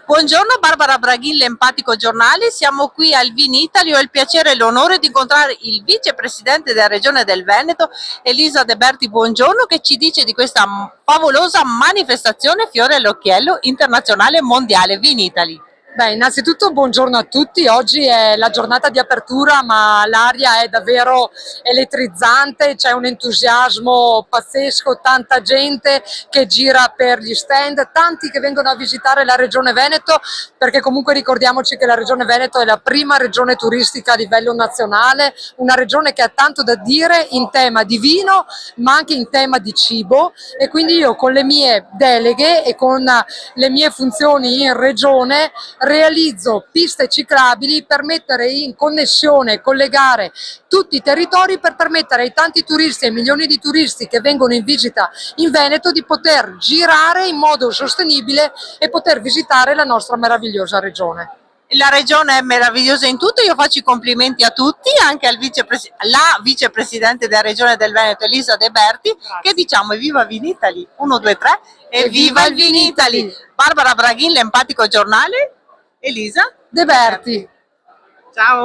Buongiorno Barbara Braghin, l'Empatico Giornali, siamo qui al Vinitaly, ho il piacere e l'onore di incontrare il vicepresidente della Regione del Veneto, Elisa De Berti, buongiorno, che ci dice di questa favolosa manifestazione Fiore all'Occhiello internazionale mondiale Vinitaly. Beh, innanzitutto buongiorno a tutti, oggi è la giornata di apertura ma l'aria è davvero elettrizzante, c'è un entusiasmo pazzesco, tanta gente che gira per gli stand, tanti che vengono a visitare la Regione Veneto, perché comunque ricordiamoci che la Regione Veneto è la prima regione turistica a livello nazionale, una regione che ha tanto da dire in tema di vino ma anche in tema di cibo, e quindi io con le mie deleghe e con le mie funzioni in regione realizzo piste ciclabili per mettere in connessione, collegare tutti i territori per permettere ai tanti turisti, ai milioni di turisti che vengono in visita in Veneto di poter girare in modo sostenibile e poter visitare la nostra meravigliosa regione. La regione è meravigliosa in tutto, io faccio i complimenti a tutti, anche al la vicepresidente della regione del Veneto Elisa De Berti. Grazie. Che diciamo evviva Vinitaly, 1, 2, 3, evviva il Vinitaly! Barbara Braghin, l'Empatico Giornale, Elisa De Berti. Ciao!